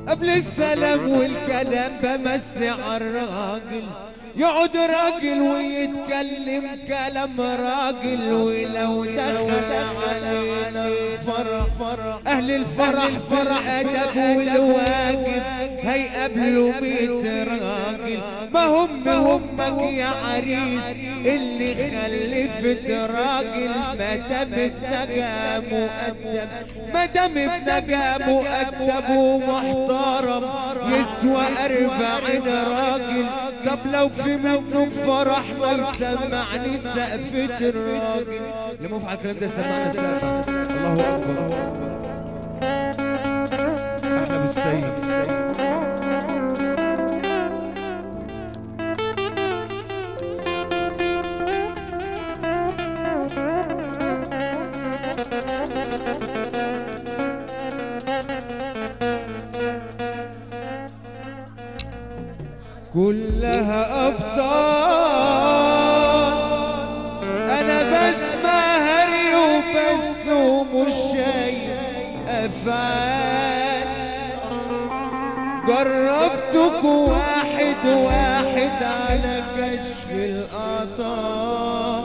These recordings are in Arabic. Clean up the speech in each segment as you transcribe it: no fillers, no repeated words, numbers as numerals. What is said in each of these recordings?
قبل السلام والكلام بمسي عالراجل، يقعد راجل ويتكلم كلام راجل، ولو دخل علينا الفرح اهل الفرح فرح ادب والواجب هيقابلوا 100 راجل. ما همك يا عريس اللي خلفت راجل، ما دام ابنك مؤدب، ما دام ابنك مؤدب ومحترم يسوى 40 راجل. طب لو في منه فرح ما يسمعني سقفة الراجل. اللي موافق على الكلام ده سمعنا سقفة. الله أكبر. احنا بالسيد. كلها أبطال، أنا بسمع هري وبس ومش شايف أفعال. جربتك واحد واحد على كشف الأعطاء،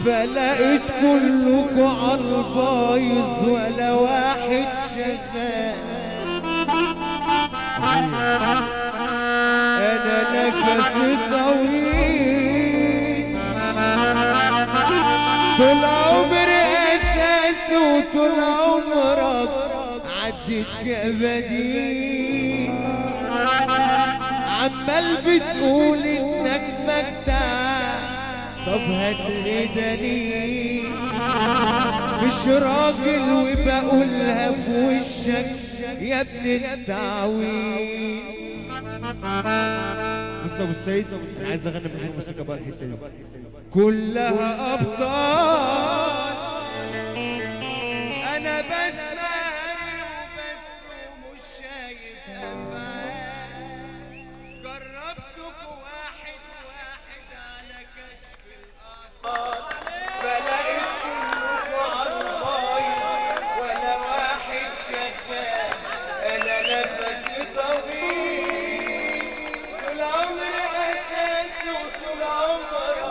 فلقيت كلكوا عالبايظ ولا واحد شغال. أنا نفسي طويل، طول عمري أساس وطول عمرك عدت كبدين. عمال بتقول إنك مجدع، طب هاتلي دليل. مش راجل وبقولها في وشك يا ابن التعويل. بص يا ابو السيد، انا عايز اغني من غير موسيقى بقى الحته دي. كلها ابطال، انا بسمع وبس ومش شايف افعال. جربتك واحد واحد على كشف الاعطال، فلقيت كلكوا عالبايظ ولا واحد شغال. انا نفسي طويل، طول عمري اساس وطول عمري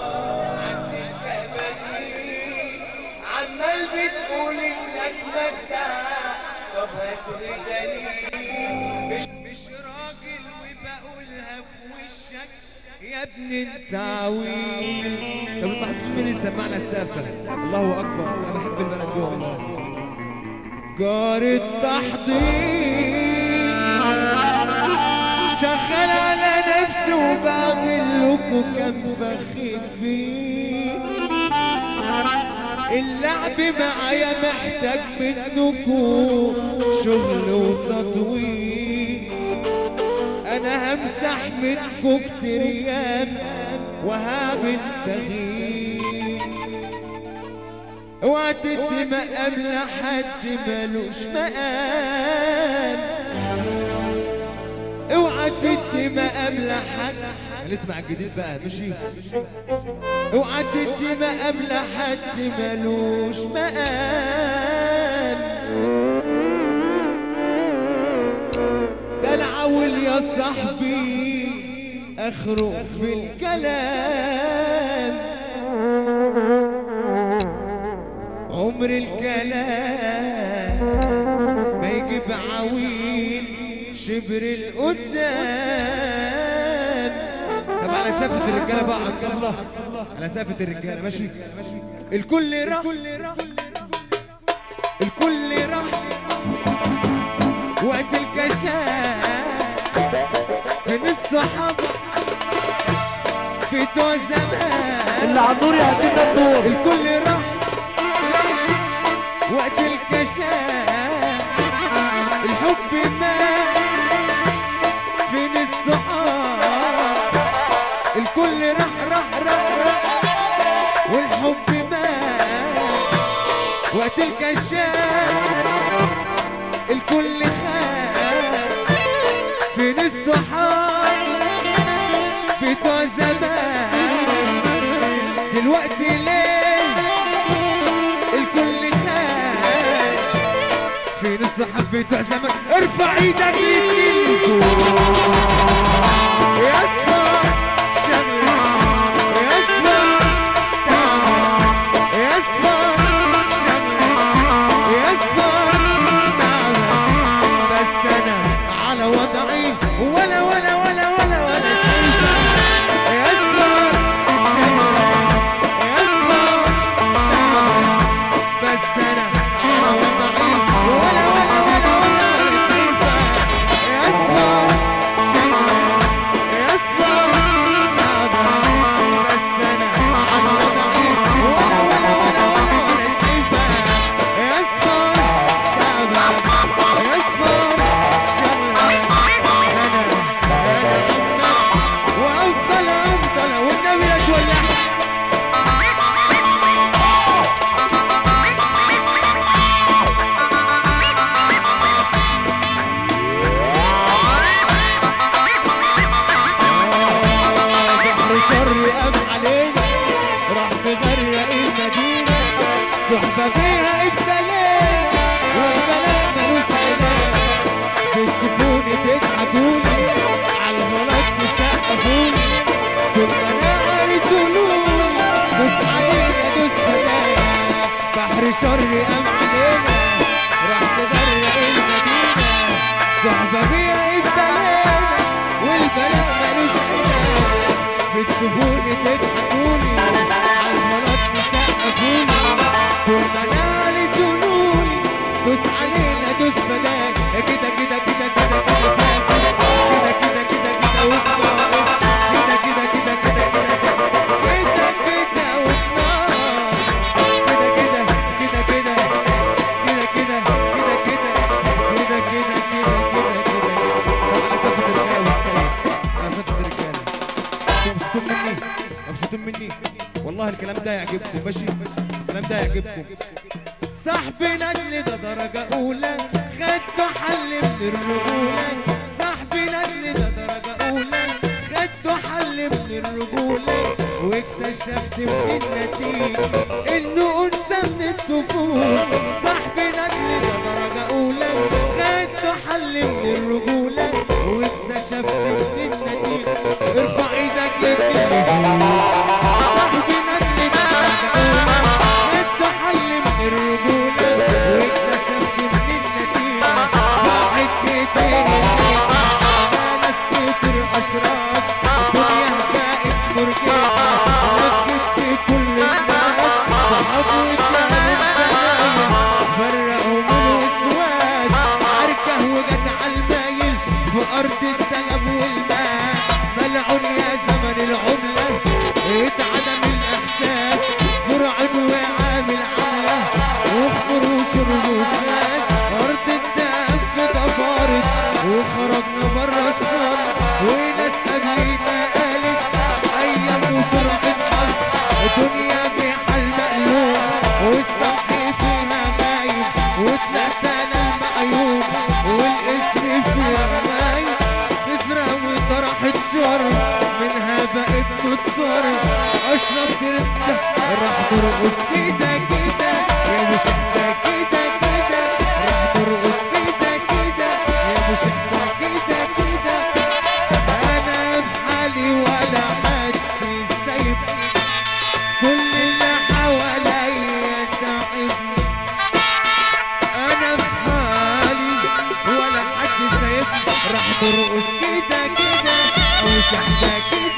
عندي كبدين. عمال بتقول انك مجدع، طب هاتلي دليل. مش راجل وبقولها في وشك يا ابن التعويل. طب المحسوب مين يسمعنا السقفة؟ الله اكبر. انا بحب البلد دي والله. جار التحضير شغال على نفسي وبعمل لكم كم فخ كبير. اللعب معايا محتاج منكم شغل وتطوير. انا همسح منكم كتير يام وهعمل تغيير. اوعى تدي مقام لحد مالوش مقام، اوعى تدي مقام لحد. هنسمع الجديد بقى ماشي. اوعى تدي مقام لحد مالوش مقام. ده العول يا صاحبي اخره في الكلام. عمر الكلام ما يجيب عويل شبر القدام. طب على سافة الرجالة بقى عبد الله، على سافة الرجالة ماشي. الكل راح الكل راح وقت الكشاف. فين الصحابة في بتوع زمان اللي على النور يهدينا النور. الكل راح وقت الكشاف. الحب مات فين الصحاب. الكل راح والحب مات وقت الكشاف. الكل خاف فين الصحاب بتوع زمان. دلوقتي ليه الكل خاف فين زين الصحب بتوع زمان ارفع ايدك للدين يا اسمر شغلة يا اسمر تعبك يا اسمر شغلة يا اسمر تعبك بس انا على وضعي ولا ولا ولا ولا ولا شايفة يا اسمر شغلة يا اسمر تعبك بس انا على وضعي ولا ولا ولا ولا شايفة يا اسمر شغلة يا اسمر تعبك بس انا على وضعي ولا ولا ولا ولا شايفة يا اسمر تعبك يا اسمر شغلة انا عمك وافضل افضل والنبي لا تولع بحر شر قام علينا راح مغرق المدينة صحبة فيها ابتلينا والبلاء ملوش علاج بتشوفوني تضحكوني عالغلط تسقفوني طول ما انا عارف تقولوني دوس علينا دوس فتاة بحر شر قام علينا راح مغرق المدينة صحبة فيها ابتلينا والبلاء ملوش علاج بتشوفوني تضحكوني عالغلط تسقفوني طول ما انا عارف تقولوني دوس علينا دوس بدال كده كده كده كده كده كده كده كده وخلاص كده كده كده كده كده كده كده وخلاص كده كده كده كده كده كده كده كده كده كده كده على صفة الرجالة والسيد على صفة الرجالة مبسوطين مني مبسوطين مني والله الكلام ده يعجبكم ماشي الكلام ده يعجبكم صاحبي ندل ده درجة أولى خدته حل من الرجولة صاحبي ندل ده درجة أولى خدته حل من الرجولة واكتشفت من النتيجة إنه أنثى من الطفولة صاحبي ندل ده درجة أولى خدته حل من الرجولة واكتشفت من النتيجة ارفع إيدك للتليفون صاحبي ندل ده درجة أولى خدته حل من الرجولة واكتشفت من النتيجة ضاعت كتير ناس كتير أشراف دنيا بقت مرجعة لفت كل الناس صحابه وكانوا بلايا فرقوا من وسواس عركة وجت عالمايل في أرض الذهب والماء ملعون يا زمن العملة اتعدم الإحساس فرعون وعامل عملة وخروش الرجاز أرض الدهب اتدمرت وخرجنا برا الصالة وناس قبلينا قالت أيام وسرعة حظ دنيا بحال مقلوب والصح فيها غايب واتنتنا المعيوب والاسم فيها غايب تزرع وطرحت شر منها بقت تضطر اشرب ترتاح راح ترقص كده كده يا مش احنا كده كده راح ترقص كده كده يا مش احنا كده كده انا في حالي ولا حد سايبني كل اللي حواليا تعبني انا في حالي ولا حد سايبني راح ترقص كده كده او مش احنا كده